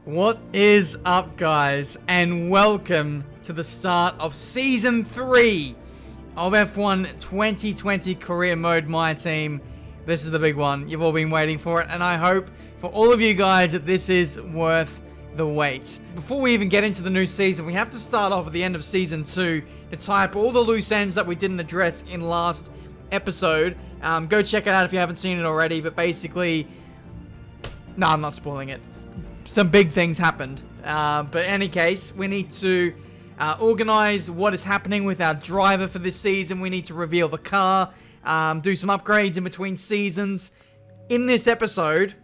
What is up, guys, and welcome to the start of Season 3 of F1 2020 Career Mode, my team. This is the big one. You've all been waiting for it, and I hope for all of you guys that this is worth the wait. Before we even get into the new season, we have to start off at the end of Season 2 to tie up all the loose ends that we didn't address in last episode. Go check it out if you haven't seen it already, but basically... No, I'm not spoiling it. Some big things happened. But in any case, we need to organize what is happening with our driver for this season. We need to reveal the car, do some upgrades in between seasons. In this episode,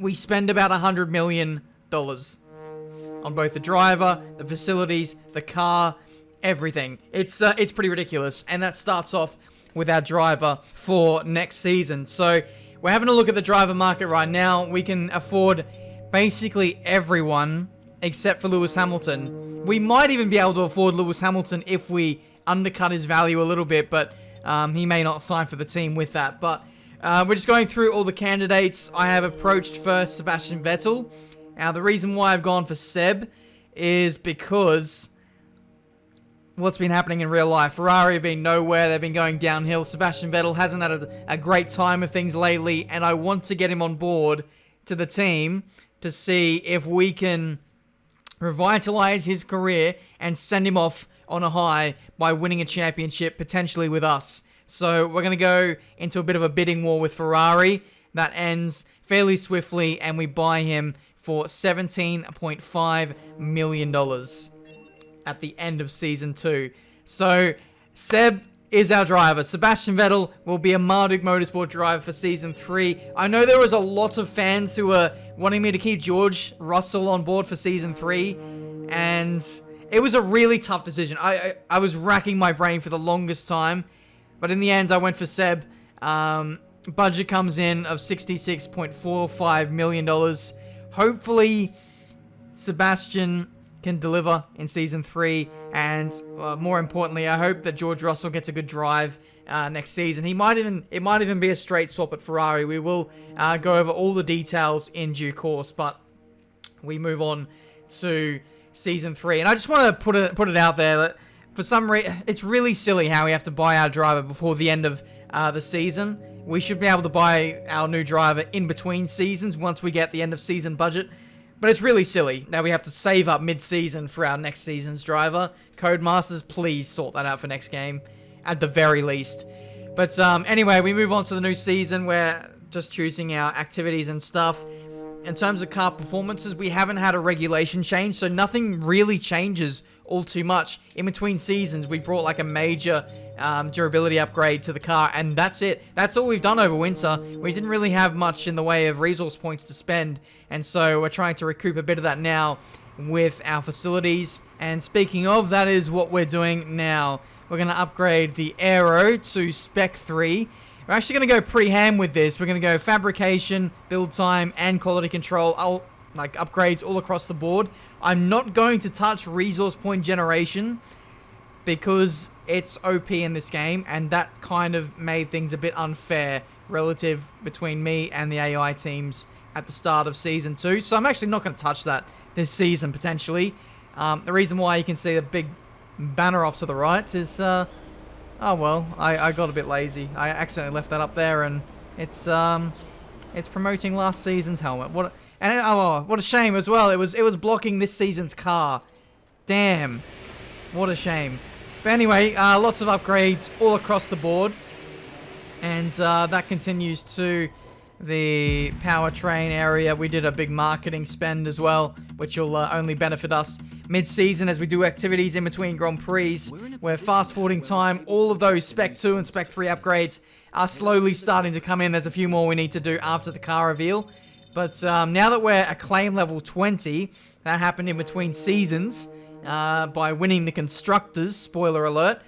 we spend about $100 million on both the driver, the facilities, the car, everything. It's pretty ridiculous, and that starts off with our driver for next season. So we're having a look at the driver market right now. We can afford basically everyone except for Lewis Hamilton. We might even be able to afford Lewis Hamilton if we undercut his value a little bit, but he may not sign for the team with that. But we're just going through all the candidates. I have approached first Sebastian Vettel. Now, the reason why I've gone for Seb is because what's been happening in real life. Ferrari have been nowhere. They've been going downhill. Sebastian Vettel hasn't had a great time of things lately, and I want to get him on board to the team to see if we can revitalize his career and send him off on a high by winning a championship, potentially with us. So we're going to go into a bit of a bidding war with Ferrari. That ends fairly swiftly, and we buy him for $17.5 million at the end of Season 2. So Seb is our driver. Sebastian Vettel will be a Marduk Motorsport driver for Season 3. I know there was a lot of fans who were wanting me to keep George Russell on board for Season 3, and it was a really tough decision. I was racking my brain for the longest time, but in the end I went for Seb. Budget comes in of $66.45 million. Hopefully Sebastian can deliver in Season 3, and more importantly, I hope that George Russell gets a good drive next season. It might even be a straight swap at Ferrari. We will go over all the details in due course, but we move on to Season 3, and I just want to put it out there that for some reason it's really silly how we have to buy our driver before the end of the season. We should be able to buy our new driver in between seasons once we get the end of season budget. But it's really silly that we have to save up mid-season for our next season's driver. Codemasters, please sort that out for next game, at the very least. But anyway, we move on to the new season. We're just choosing our activities and stuff. In terms of car performances, we haven't had a regulation change, so nothing really changes all too much. In between seasons, we brought like a major durability upgrade to the car, and that's it. That's all we've done over winter. We didn't really have much in the way of resource points to spend, and so we're trying to recoup a bit of that now with our facilities. And speaking of, that is what we're doing now. We're going to upgrade the Aero to Spec 3. We're actually going to go pretty ham with this. We're going to go fabrication, build time, and quality control, like upgrades all across the board. I'm not going to touch resource point generation because it's OP in this game, and that kind of made things a bit unfair relative between me and the AI teams at the start of Season 2. So I'm actually not going to touch that this season, potentially. The reason why you can see a big banner off to the right is... oh well, I got a bit lazy. I accidentally left that up there, and it's promoting last season's helmet. What a shame as well. It was blocking this season's car. Damn, what a shame. But anyway, lots of upgrades all across the board, and that continues to the powertrain area. We did a big marketing spend as well, which will only benefit us mid-season as we do activities in between Grand Prix. We're fast-forwarding time. All of those Spec 2 and Spec 3 upgrades are slowly starting to come in. There's a few more we need to do after the car reveal. But now that we're ACCLAIM level 20, that happened in between seasons by winning the Constructors, spoiler alert,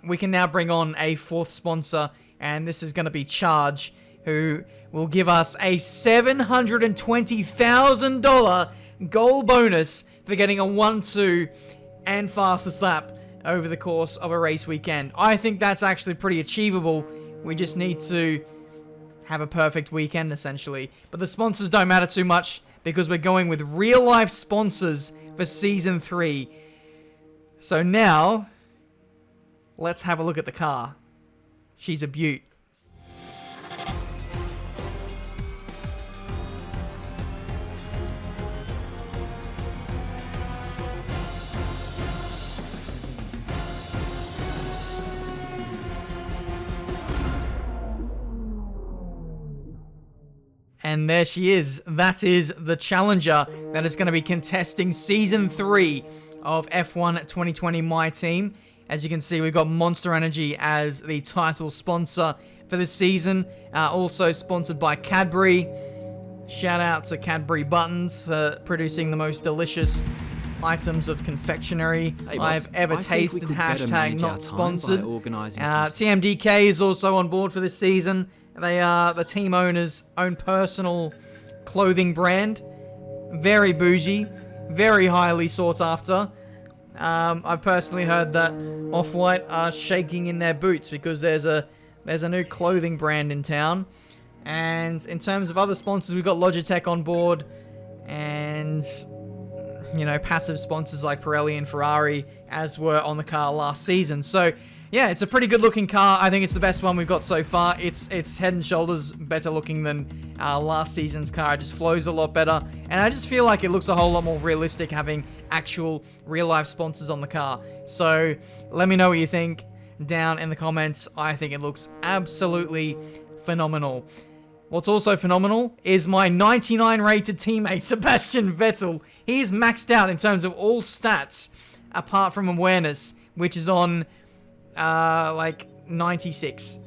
we can now bring on a fourth sponsor, and this is going to be Charge, who will give us a $720,000 goal bonus for getting a 1-2 and fastest lap over the course of a race weekend. I think that's actually pretty achievable. We just need to have a perfect weekend, essentially. But the sponsors don't matter too much because we're going with real-life sponsors for Season 3. So now, let's have a look at the car. She's a beaut. And there she is. That is the challenger that is going to be contesting Season 3 of F1 2020 My Team. As you can see, we've got Monster Energy as the title sponsor for this season. Also sponsored by Cadbury. Shout out to Cadbury Buttons for producing the most delicious items of confectionery I've ever tasted. Hashtag not sponsored. TMDK is also on board for this season. They are the team owner's own personal clothing brand. Very bougie, very highly sought after. I've personally heard that Off-White are shaking in their boots because there's a new clothing brand in town. And in terms of other sponsors, we've got Logitech on board, and you know, passive sponsors like Pirelli and Ferrari, as were on the car last season. So yeah, it's a pretty good looking car. I think it's the best one we've got so far. It's head and shoulders better looking than last season's car. It just flows a lot better. And I just feel like it looks a whole lot more realistic having actual real life sponsors on the car. So let me know what you think down in the comments. I think it looks absolutely phenomenal. What's also phenomenal is my 99 rated teammate, Sebastian Vettel. He is maxed out in terms of all stats apart from awareness, which is on like 96,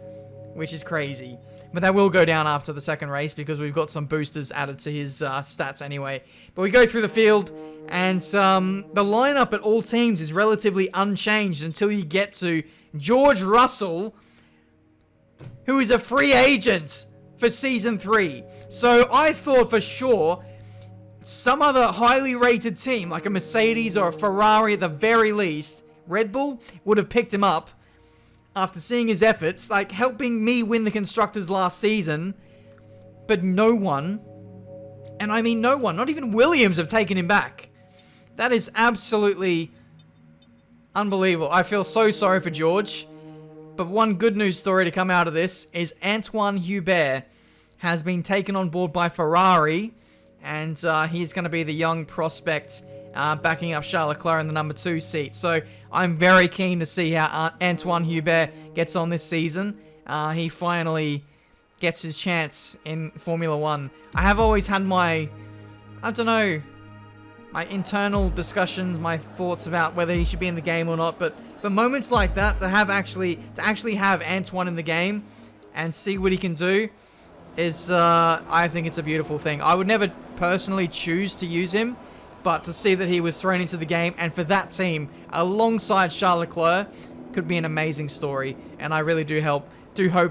which is crazy. But that will go down after the second race because we've got some boosters added to his stats anyway. But we go through the field, and the lineup at all teams is relatively unchanged until you get to George Russell, who is a free agent for Season 3. So I thought for sure some other highly rated team, like a Mercedes or a Ferrari at the very least, Red Bull, would have picked him up after seeing his efforts, like helping me win the Constructors last season. But no one, and I mean no one, not even Williams, have taken him back. That is absolutely unbelievable. I feel so sorry for George. But one good news story to come out of this is Antoine Hubert has been taken on board by Ferrari, and he's going to be the young prospect backing up Charles Leclerc in the number 2 seat. So I'm very keen to see how Antoine Hubert gets on this season. He finally gets his chance in Formula 1. I have always had my internal discussions, my thoughts about whether he should be in the game or not. But for moments like that, to actually have Antoine in the game and see what he can do is, I think it's a beautiful thing. I would never personally choose to use him, but to see that he was thrown into the game, and for that team, alongside Charles Leclerc, could be an amazing story. And I really do hope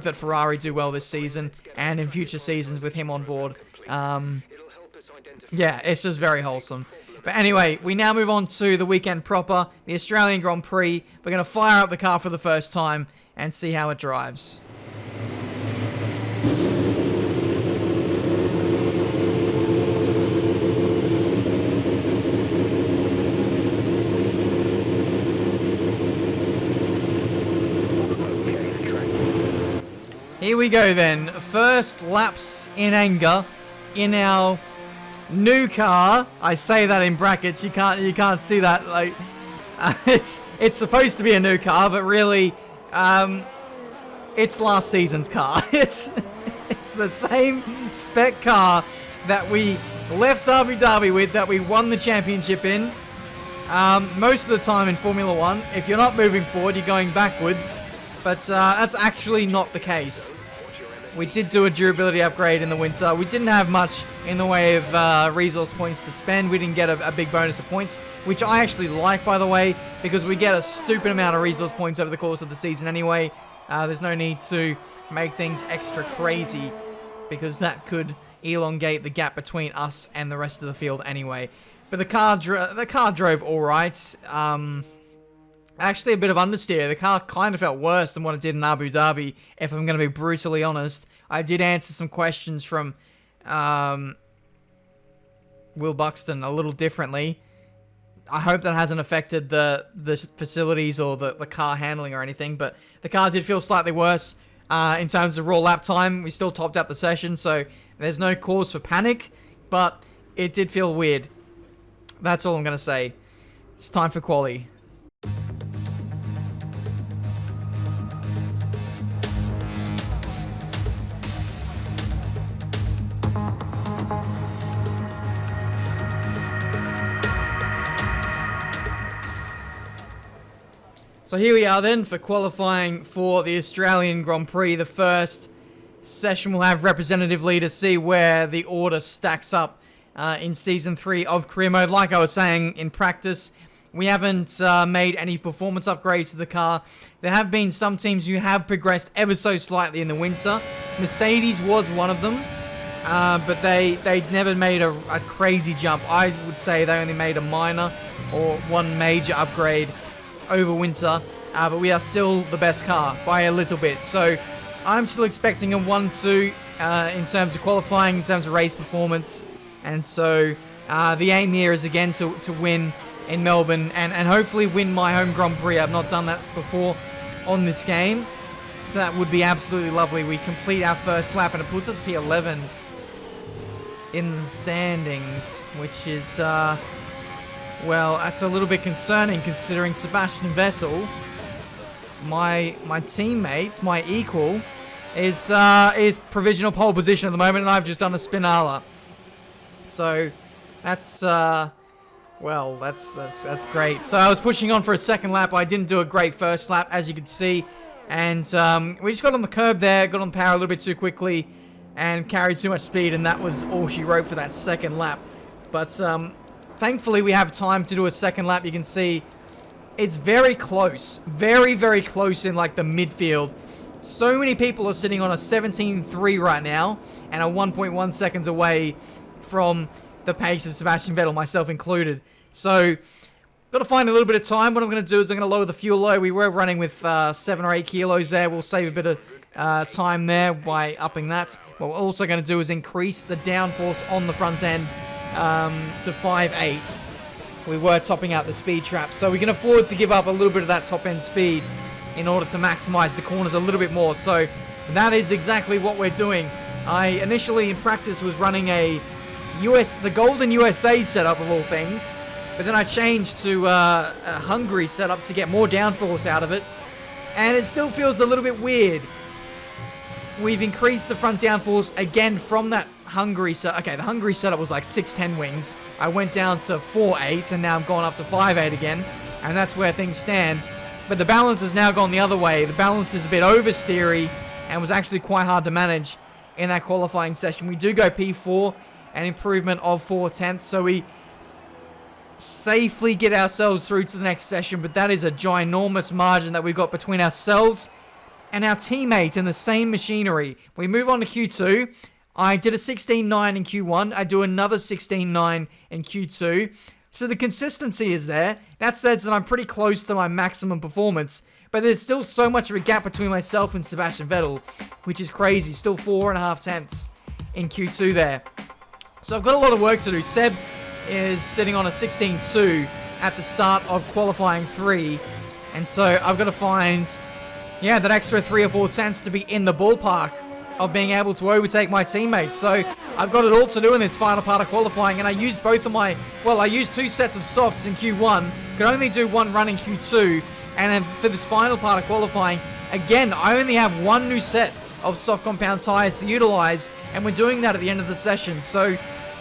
that Ferrari do well this season, and in future seasons with him on board. Yeah, it's just very wholesome. But anyway, we now move on to the weekend proper, the Australian Grand Prix. We're going to fire up the car for the first time and see how it drives. Here we go then. First laps in anger in our new car. I say that in brackets. You can't see that. Like it's supposed to be a new car, but really, it's last season's car. It's the same spec car that we left Abu Dhabi with, that we won the championship in. Most of the time in Formula 1, if you're not moving forward, you're going backwards. But that's actually not the case. We did do a durability upgrade in the winter. We didn't have much in the way of resource points to spend. We didn't get a big bonus of points, which I actually like, by the way, because we get a stupid amount of resource points over the course of the season anyway. There's no need to make things extra crazy, because that could elongate the gap between us and the rest of the field anyway. But the car drove all right. Actually, a bit of understeer. The car kind of felt worse than what it did in Abu Dhabi, if I'm going to be brutally honest. I did answer some questions from Will Buxton a little differently. I hope that hasn't affected the facilities or the car handling or anything, but the car did feel slightly worse in terms of raw lap time. We still topped out the session, so there's no cause for panic, but it did feel weird. That's all I'm going to say. It's time for quali. So here we are then for qualifying for the Australian Grand Prix. The first session will have representative leaders see where the order stacks up in Season 3 of Career Mode. Like I was saying in practice, we haven't made any performance upgrades to the car. There have been some teams who have progressed ever so slightly in the winter. Mercedes was one of them, but they never made a crazy jump. I would say they only made a minor or one major upgrade over winter, but we are still the best car by a little bit. So I'm still expecting a 1-2 in terms of qualifying, in terms of race performance. And so the aim here is again to win in Melbourne and hopefully win my home Grand Prix. I've not done that before on this game, so that would be absolutely lovely. We complete our first lap and it puts us P11 in the standings, which is well, that's a little bit concerning considering Sebastian Vettel, my teammate, my equal, is provisional pole position at the moment, and I've just done a spinala. So that's well, that's great. So I was pushing on for a second lap. I didn't do a great first lap, as you can see, and we just got on the curb there, got on the power a little bit too quickly, and carried too much speed, and that was all she wrote for that second lap. But thankfully, we have time to do a second lap. You can see it's very close. Very, very close in, like, the midfield. So many people are sitting on a 17.3 right now and are 1.1 seconds away from the pace of Sebastian Vettel, myself included. So, got to find a little bit of time. What I'm going to do is I'm going to lower the fuel load. We were running with 7 or 8 kilos there. We'll save a bit of time there by upping that. What we're also going to do is increase the downforce on the front end to 5.8. We were topping out the speed trap, so we can afford to give up a little bit of that top end speed in order to maximize the corners a little bit more. So that is exactly what we're doing. I initially in practice was running the Golden USA setup of all things, but then I changed to a Hungary setup to get more downforce out of it, and it still feels a little bit weird. We've increased the front downforce again from that Hungary setup. Okay, the Hungary setup was like 610 wings. I went down to 4.8, and now I'm going up to 5.8 again, and that's where things stand. But the balance has now gone the other way. The balance is a bit oversteery and was actually quite hard to manage in that qualifying session. We do go P4, an improvement of 0.4, so we safely get ourselves through to the next session, but that is a ginormous margin that we've got between ourselves and our teammate in the same machinery. We move on to Q2. I did a 16.9 in Q1. I do another 16.9 in Q2. So the consistency is there. That says that I'm pretty close to my maximum performance. But there's still so much of a gap between myself and Sebastian Vettel, which is crazy. Still 4.5 tenths in Q2 there. So I've got a lot of work to do. Seb is sitting on a 16.2 at the start of qualifying 3. And so I've got to find, that extra 3 or 4 tenths to be in the ballpark of being able to overtake my teammates. So I've got it all to do in this final part of qualifying, and I used I used 2 sets of softs in Q1, could only do 1 run in Q2, and then for this final part of qualifying, again, I only have 1 new set of soft compound tires to utilize, and we're doing that at the end of the session. So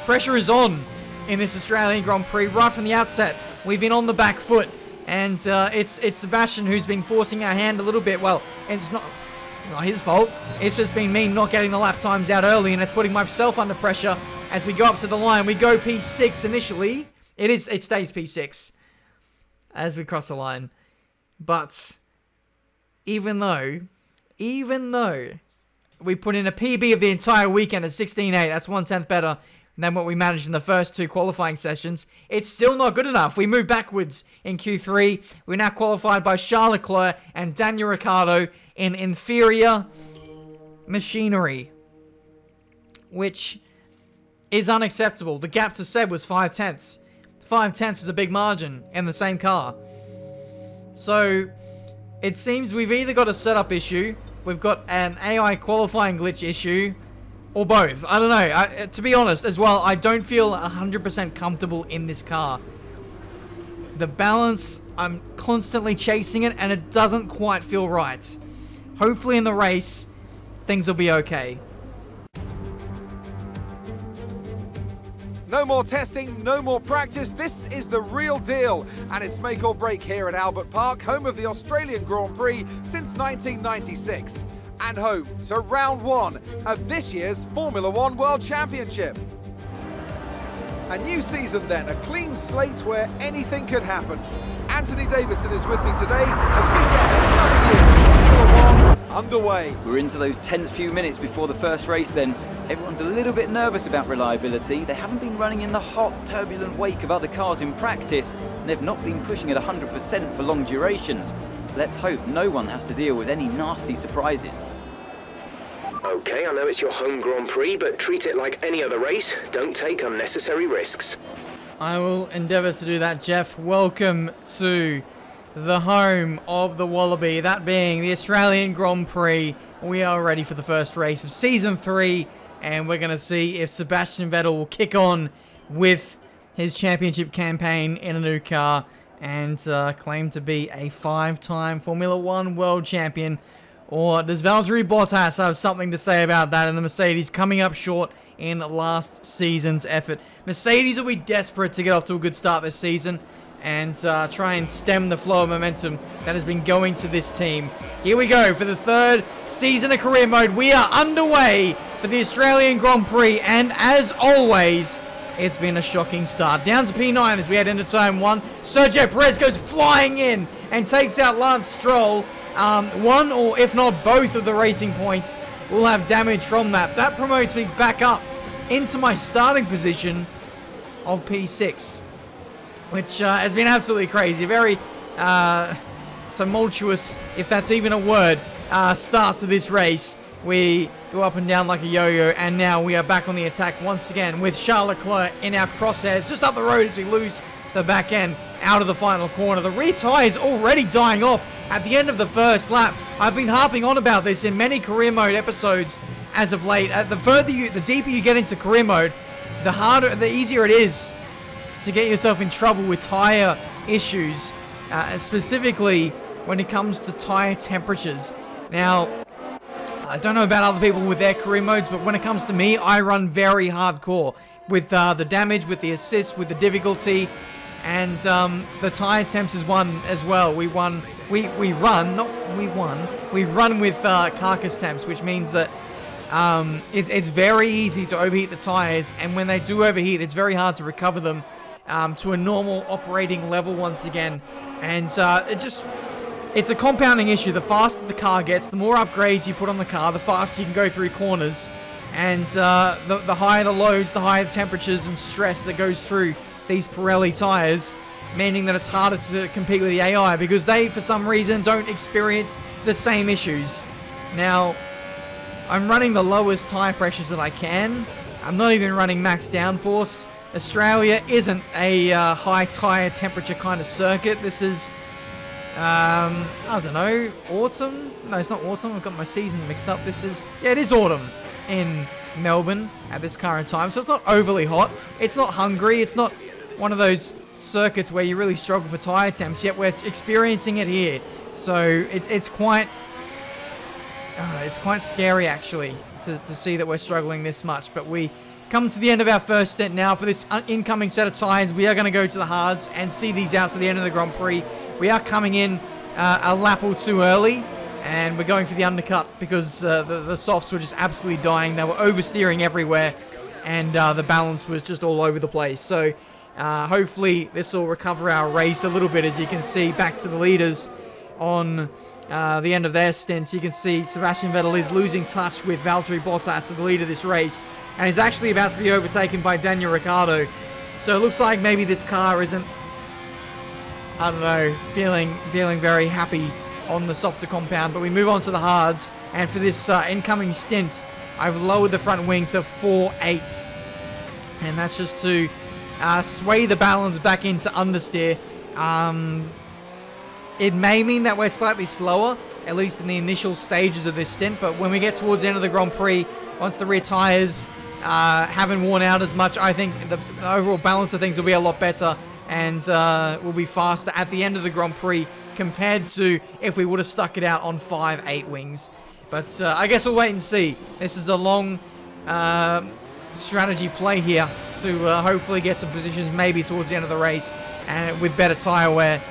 pressure is on in this Australian Grand Prix right from the outset. We've been on the back foot, and it's Sebastian who's been forcing our hand a little bit. Well, it's not his fault. It's just been me not getting the lap times out early, and it's putting myself under pressure as we go up to the line. We go P6 initially. It stays P6 as we cross the line. But even though we put in a PB of the entire weekend at 16.8, that's 1/10 better than what we managed in the first 2 qualifying sessions, it's still not good enough. We move backwards in Q3. We're now qualified by Charles Leclerc and Daniel Ricciardo in inferior machinery, which is unacceptable. The gap to Seb was 5/10. 5/10 is a big margin in the same car. So it seems we've either got a setup issue, we've got an AI qualifying glitch issue, or both. I don't know. To be honest as well, I don't feel 100% comfortable in this car. The balance, I'm constantly chasing it and it doesn't quite feel right. Hopefully in the race, things will be okay. No more testing, no more practice. This is the real deal. And it's make or break here at Albert Park, home of the Australian Grand Prix since 1996. And home to round one of this year's Formula One World Championship. A new season then, a clean slate where anything could happen. Anthony Davidson is with me today as we get another year of Formula One underway. We're into those tense few minutes before the first race then. Everyone's a little bit nervous about reliability. They haven't been running in the hot, turbulent wake of other cars in practice, and they've not been pushing at 100% for long durations. Let's hope no one has to deal with any nasty surprises. Okay, I know it's your home Grand Prix, but treat it like any other race. Don't take unnecessary risks. I will endeavour to do that, Jeff. Welcome to the home of the Wallaby, that being the Australian Grand Prix. We are ready for the first race of Season 3, and we're going to see if Sebastian Vettel will kick on with his championship campaign in a new car and claim to be a 5-time Formula One World Champion. Or does Valtteri Bottas have something to say about that in the Mercedes coming up short in last season's effort? Mercedes will be desperate to get off to a good start this season and try and stem the flow of momentum that has been going to this team. Here we go for the third season of career mode. We are underway for the Australian Grand Prix, and as always, it's been a shocking start. Down to P9 as we head into turn 1. Sergio Perez goes flying in and takes out Lance Stroll. One or if not both of the racing points will have damage from that. That promotes me back up into my starting position of P6, which has been absolutely crazy. Very tumultuous, if that's even a word, start to this race. We go up and down like a yo-yo, and now we are back on the attack once again with Charles Leclerc in our crosshairs just up the road as we lose the back end out of the final corner. The rear tyre is already dying off at the end of the first lap. I've been harping on about this in many career mode episodes as of late. The deeper you get into career mode, the easier it is to get yourself in trouble with tyre issues, specifically when it comes to tyre temperatures. Now, I don't know about other people with their career modes, but when it comes to me, I run very hardcore with the damage, with the assist, with the difficulty, and the tyre temps is one as well. We run with carcass temps, which means that it's very easy to overheat the tyres, and when they do overheat, it's very hard to recover them to a normal operating level once again. And it's a compounding issue. The faster the car gets, the more upgrades you put on the car, the faster you can go through corners, and the higher the loads, the higher the temperatures and stress that goes through these Pirelli tyres, meaning that it's harder to compete with the AI because they, for some reason, don't experience the same issues. Now, I'm running the lowest tyre pressures that I can. I'm not even running max downforce. Australia isn't a high tyre temperature kind of circuit. This is, I don't know, autumn? No, it's not autumn. I've got my season mixed up. It is autumn in Melbourne at this current time. So it's not overly hot. It's not Hungary. It's not one of those circuits where you really struggle for tyre temps, yet we're experiencing it here. So it's quite scary actually to see that we're struggling this much. But we come to the end of our first stint now for this incoming set of tyres. We are going to go to the hards and see these out to the end of the Grand Prix. We are coming in a lap or two early, and we're going for the undercut because the softs were just absolutely dying. They were oversteering everywhere, and the balance was just all over the place. So hopefully this will recover our race a little bit. As you can see, back to the leaders on the end of their stint. You can see Sebastian Vettel is losing touch with Valtteri Bottas, the leader of this race, and is actually about to be overtaken by Daniel Ricciardo. So it looks like maybe this car isn't, I don't know, feeling very happy on the softer compound. But we move on to the hards, and for this incoming stint, I've lowered the front wing to 4.8. And that's just to sway the balance back into understeer. It may mean that we're slightly slower, at least in the initial stages of this stint, but when we get towards the end of the Grand Prix, once the rear tyres haven't worn out as much, I think the overall balance of things will be a lot better, and will be faster at the end of the Grand Prix compared to if we would have stuck it out on 5-8 wings. But I guess we'll wait and see. This is a long strategy play here to hopefully get some positions maybe towards the end of the race, and with better tyre wear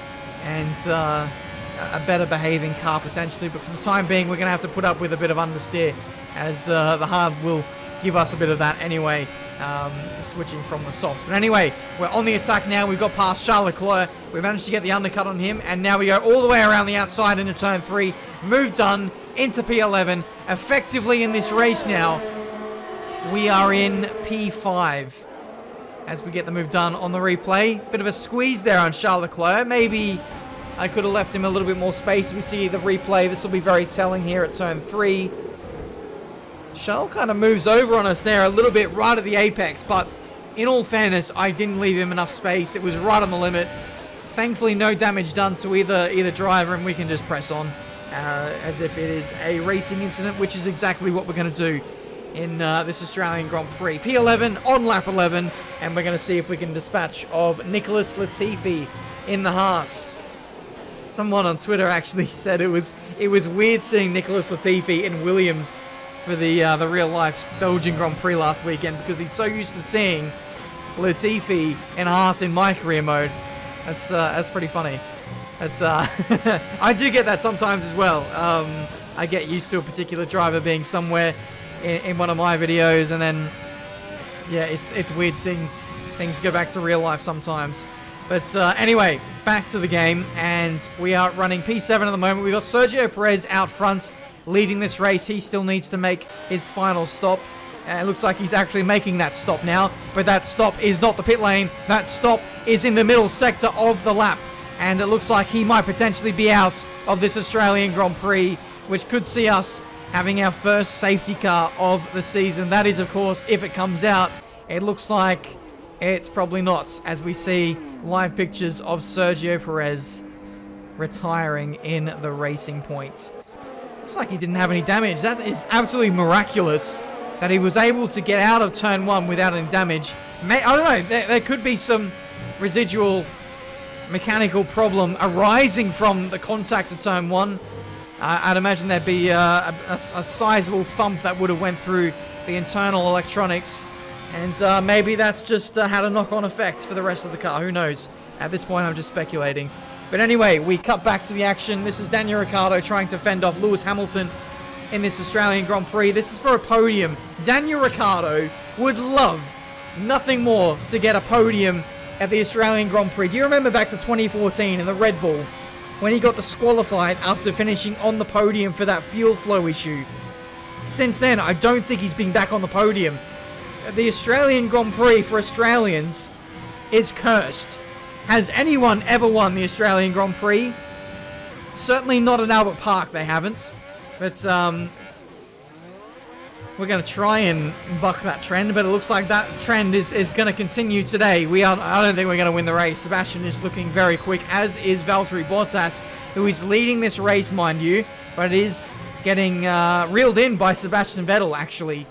and a better behaving car potentially. But for the time being, we're going to have to put up with a bit of understeer, as the hard will give us a bit of that anyway, switching from the soft. But anyway, we're on the attack now. We've got past Charles Leclerc. We managed to get the undercut on him, and now we go all the way around the outside into turn 3. Move done into P11. Effectively in this race now, we are in P5 as we get the move done on the replay. Bit of a squeeze there on Charles Leclerc. Maybe I could have left him a little bit more space. We see the replay. This will be very telling here at turn 3. Charles kind of moves over on us there a little bit right at the apex, but in all fairness, I didn't leave him enough space. It was right on the limit. Thankfully, no damage done to either driver, and we can just press on as if it is a racing incident, which is exactly what we're going to do in this Australian Grand Prix. P11 on lap 11, and we're going to see if we can dispatch of Nicholas Latifi in the Haas. Someone on Twitter actually said it was weird seeing Nicholas Latifi in Williams for the real life Belgian Grand Prix last weekend, because he's so used to seeing Latifi and Haas in my career mode. That's pretty funny. That's I do get that sometimes as well. I get used to a particular driver being somewhere in one of my videos, and then yeah, it's weird seeing things go back to real life sometimes. But anyway, back to the game, and we are running P7 at the moment. We've got Sergio Perez out front leading this race. He still needs to make his final stop. It looks like he's actually making that stop now, but that stop is not the pit lane. That stop is in the middle sector of the lap, and it looks like he might potentially be out of this Australian Grand Prix, which could see us having our first safety car of the season. That is, of course, if it comes out. It looks like it's probably not, as we see live pictures of Sergio Perez retiring in the Racing Point. Looks like he didn't have any damage. That is absolutely miraculous that he was able to get out of turn 1 without any damage. I don't know, there could be some residual mechanical problem arising from the contact of turn 1. I'd imagine there'd be a sizable thump that would have went through the internal electronics, and maybe that's just had a knock-on effect for the rest of the car. Who knows? At this point, I'm just speculating. But anyway, we cut back to the action. This is Daniel Ricciardo trying to fend off Lewis Hamilton in this Australian Grand Prix. This is for a podium. Daniel Ricciardo would love nothing more to get a podium at the Australian Grand Prix. Do you remember back to 2014 in the Red Bull, when he got disqualified after finishing on the podium for that fuel flow issue? Since then, I don't think he's been back on the podium. The Australian Grand Prix for Australians is cursed. Has anyone ever won the Australian Grand Prix? Certainly not at Albert Park, they haven't. But we're going to try and buck that trend, but it looks like that trend is going to continue today. I don't think we're going to win the race. Sebastian is looking very quick, as is Valtteri Bottas, who is leading this race, mind you, but is getting reeled in by Sebastian Vettel, actually.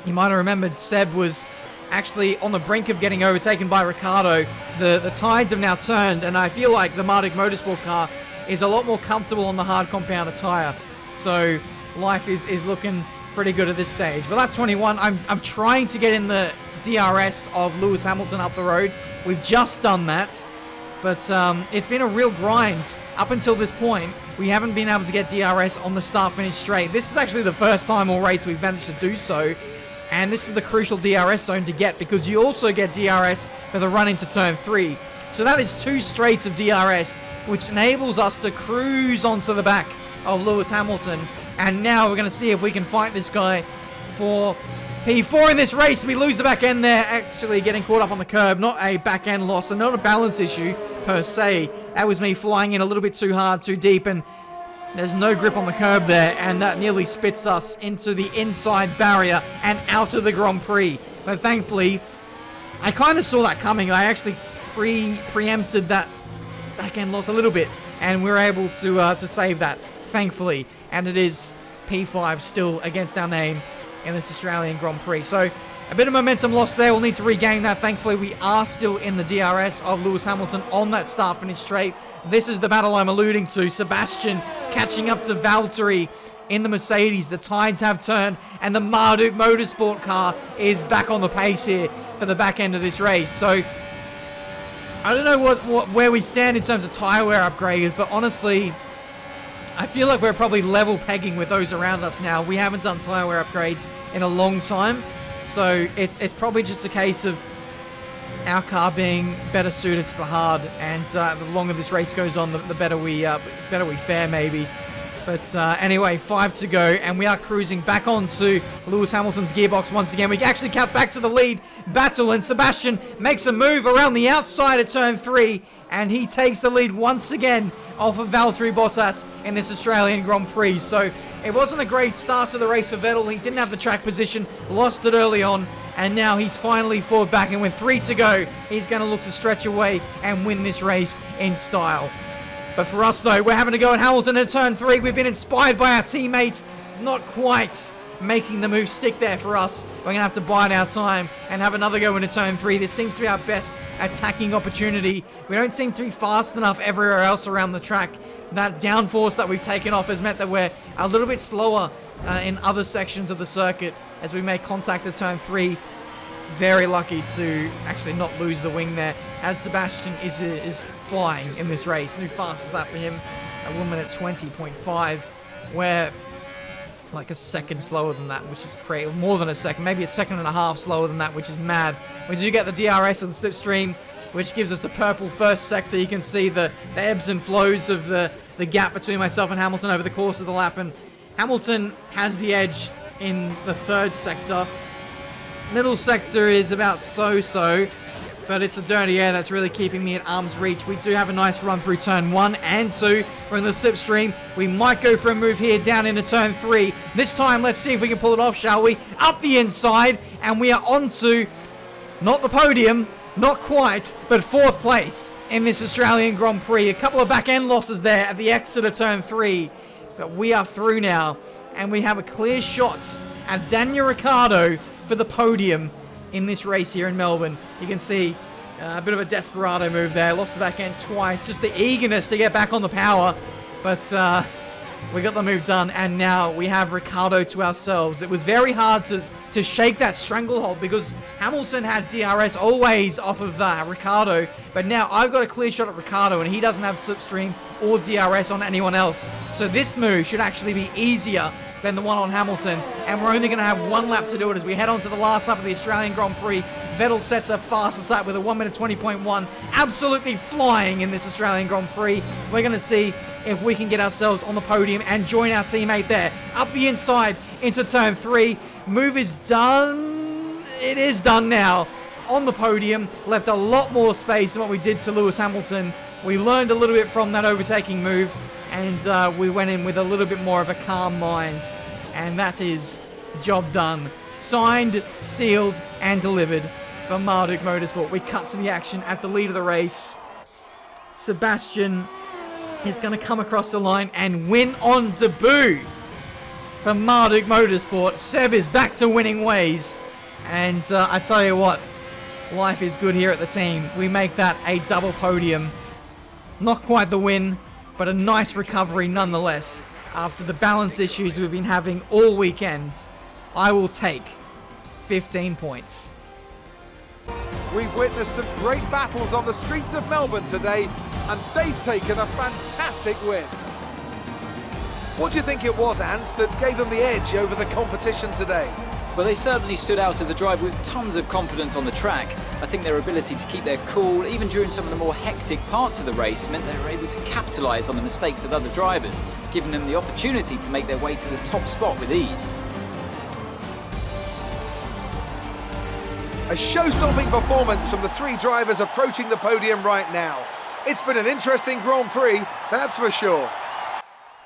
You might have remembered Seb was actually on the brink of getting overtaken by Ricciardo. The tides have now turned, and I feel like the Marduk Motorsport car is a lot more comfortable on the hard compounded tyre. So life is looking pretty good at this stage. But lap 21, I'm trying to get in the DRS of Lewis Hamilton up the road. We've just done that, but it's been a real grind up until this point. We haven't been able to get DRS on the start-finish straight. This is actually the first time all race we've managed to do so, and this is the crucial DRS zone to get, because you also get DRS for the run into turn 3. So that is 2 straights of DRS, which enables us to cruise onto the back of Lewis Hamilton. And now we're going to see if we can fight this guy for P4 in this race. We lose the back end there, actually getting caught up on the curb. Not a back end loss, and not a balance issue per se. That was me flying in a little bit too hard, too deep, and there's no grip on the curb there, and that nearly spits us into the inside barrier and out of the Grand Prix. But thankfully, I kind of saw that coming. I actually preempted that back-end loss a little bit, and we were able to save that, thankfully. And it is P5 still against our name in this Australian Grand Prix. So a bit of momentum loss there. We'll need to regain that. Thankfully, we are still in the DRS of Lewis Hamilton on that start-finish straight. This is the battle I'm alluding to. Sebastian catching up to Valtteri in the Mercedes. The tides have turned, and the Marduk Motorsport car is back on the pace here for the back end of this race. So I don't know where we stand in terms of tyre wear upgrades, but honestly, I feel like we're probably level pegging with those around us now. We haven't done tyre wear upgrades in a long time, so it's probably just a case of our car being better suited to the hard, and the longer this race goes on, the better we fare maybe. But anyway, 5 to go, and we are cruising back onto Lewis Hamilton's gearbox once again. We actually cut back to the lead battle, and Sebastian makes a move around the outside of turn 3, and he takes the lead once again off of Valtteri Bottas in this Australian Grand Prix. So it wasn't a great start to the race for Vettel. He didn't have the track position, lost it early on, and now he's finally forward back, and with 3 to go, he's going to look to stretch away and win this race in style. But for us, though, we're having to go at Hamilton in turn 3. We've been inspired by our teammate, not quite making the move stick there for us. We're going to have to bide our time and have another go into turn 3. This seems to be our best attacking opportunity. We don't seem to be fast enough everywhere else around the track. That downforce that we've taken off has meant that we're a little bit slower in other sections of the circuit as we make contact at turn 3. Very lucky to actually not lose the wing there, as Sebastian is flying in this race. New fastest lap for him at 1 minute 20.5. We're like a second slower than that, which is crazy. More than a second, maybe a second and a half slower than that, which is mad. We do get the DRS on the slipstream, which gives us a purple first sector. You can see the ebbs and flows of the gap between myself and Hamilton over the course of the lap, and Hamilton has the edge in the third sector. Middle sector is about so-so, but it's the dirty air that's really keeping me at arm's reach. We do have a nice run through turn 1 and 2. We're in the slipstream. We might go for a move here down into turn 3. This time, let's see if we can pull it off, shall we? Up the inside, and we are onto, not the podium, not quite, but 4th place in this Australian Grand Prix. A couple of back-end losses there at the exit of turn 3, but we are through now, and we have a clear shot at Daniel Ricciardo for the podium in this race here in Melbourne. You can see a bit of a desperado move there. Lost the back end twice. Just the eagerness to get back on the power. But we got the move done, and now we have Ricciardo to ourselves. It was very hard to shake that stranglehold because Hamilton had DRS always off of Ricciardo. But now I've got a clear shot at Ricciardo, and he doesn't have slipstream or DRS on anyone else. So this move should actually be easier than the one on Hamilton, and we're only going to have 1 lap to do it as we head on to the last lap of the Australian Grand Prix. Vettel sets a fastest lap with a 1 minute 20.1, absolutely flying in this Australian Grand Prix. We're going to see if we can get ourselves on the podium and join our teammate there. Up the inside into turn 3. Move is done. It is done now. On the podium, left a lot more space than what we did to Lewis Hamilton. We learned a little bit from that overtaking move, and we went in with a little bit more of a calm mind, and that is job done. Signed, sealed, and delivered for Marduk Motorsport. We cut to the action at the lead of the race. Sebastian is going to come across the line and win on debut for Marduk Motorsport. Seb is back to winning ways, and I tell you what, life is good here at the team. We make that a double podium. Not quite the win, but a nice recovery nonetheless after the balance issues we've been having all weekend. I will take 15 points. We've witnessed some great battles on the streets of Melbourne today, and they've taken a fantastic win. What do you think it was, Ant, that gave them the edge over the competition today? Well, they certainly stood out as a drive with tons of confidence on the track. I think their ability to keep their cool, even during some of the more hectic parts of the race, meant they were able to capitalise on the mistakes of other drivers, giving them the opportunity to make their way to the top spot with ease. A show-stopping performance from the 3 drivers approaching the podium right now. It's been an interesting Grand Prix, that's for sure.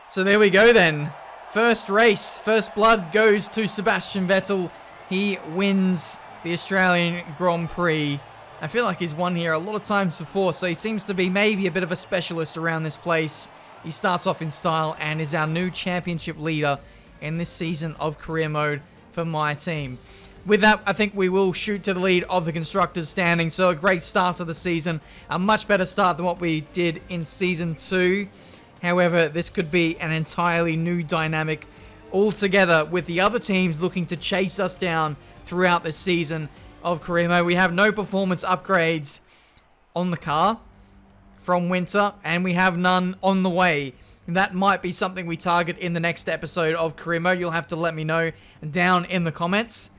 So there we go then. First race, first blood goes to Sebastian Vettel. He wins the Australian Grand Prix. I feel like he's won here a lot of times before, so he seems to be maybe a bit of a specialist around this place. He starts off in style and is our new championship leader in this season of career mode for my team. With that, I think we will shoot to the lead of the Constructors standing, so a great start to the season. A much better start than what we did in Season 2. However, this could be an entirely new dynamic altogether, with the other teams looking to chase us down throughout this season of career mode. We have no performance upgrades on the car from winter, and we have none on the way. That might be something we target in the next episode of career mode. You'll have to let me know down in the comments.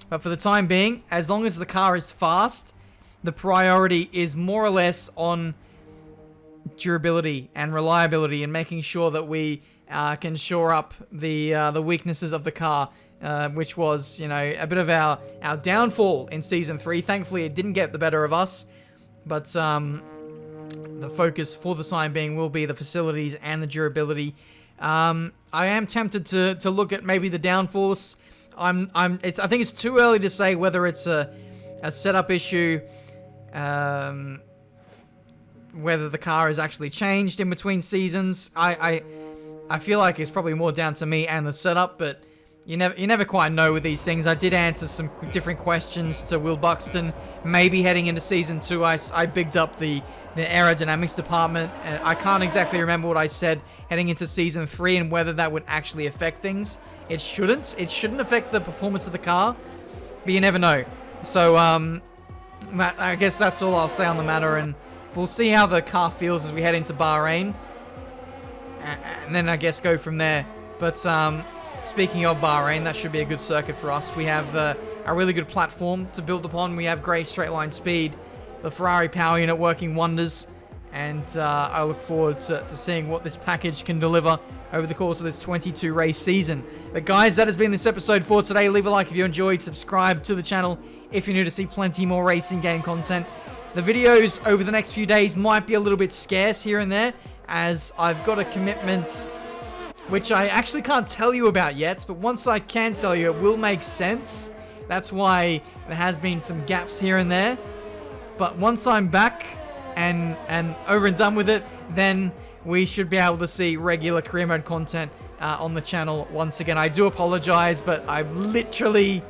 But for the time being, as long as the car is fast, the priority is more or less on durability and reliability and making sure that we can shore up the weaknesses of the car. Which was, you know, a bit of our downfall in Season 3. Thankfully, it didn't get the better of us. But the focus for the time being will be the facilities and the durability. I am tempted to look at maybe the downforce. I think it's too early to say whether it's a setup issue, whether the car has actually changed in between seasons. I feel like it's probably more down to me and the setup, but you never quite know with these things. I did answer some different questions to Will Buxton. Maybe heading into Season 2, I bigged up the aerodynamics department. I can't exactly remember what I said heading into Season 3 and whether that would actually affect things. It shouldn't. It shouldn't affect the performance of the car, but you never know. So, I guess that's all I'll say on the matter, and we'll see how the car feels as we head into Bahrain, and then I guess go from there. But, speaking of Bahrain, that should be a good circuit for us. We have a really good platform to build upon. We have great straight line speed, the Ferrari power unit working wonders, and I look forward to seeing what this package can deliver over the course of this 22 race season. But guys, that has been this episode for today. Leave a like if you enjoyed, subscribe to the channel if you're new to see plenty more racing game content. The videos over the next few days might be a little bit scarce here and there, as I've got a commitment which I actually can't tell you about yet, but once I can tell you, it will make sense. That's why there has been some gaps here and there. But once I'm back and over and done with it, then we should be able to see regular career mode content on the channel once again. I do apologize, but I'm literally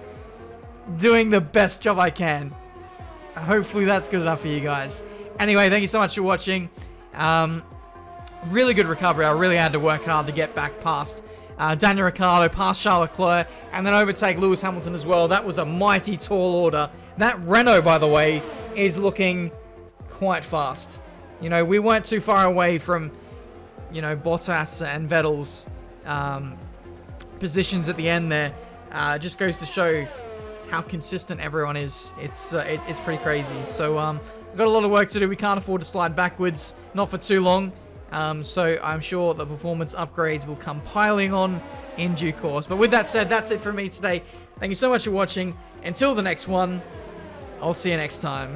doing the best job I can. Hopefully that's good enough for you guys. Anyway, thank you so much for watching. Really good recovery. I really had to work hard to get back past Daniel Ricciardo, past Charles Leclerc, and then overtake Lewis Hamilton as well. That was a mighty tall order. That Renault, by the way, is looking quite fast. You know, we weren't too far away from, you know, Bottas and Vettel's positions at the end there. Just goes to show how consistent everyone is. It's pretty crazy. So we've got a lot of work to do. We can't afford to slide backwards, not for too long. So I'm sure the performance upgrades will come piling on in due course. But with that said, that's it from me today. Thank you so much for watching. Until the next one, I'll see you next time.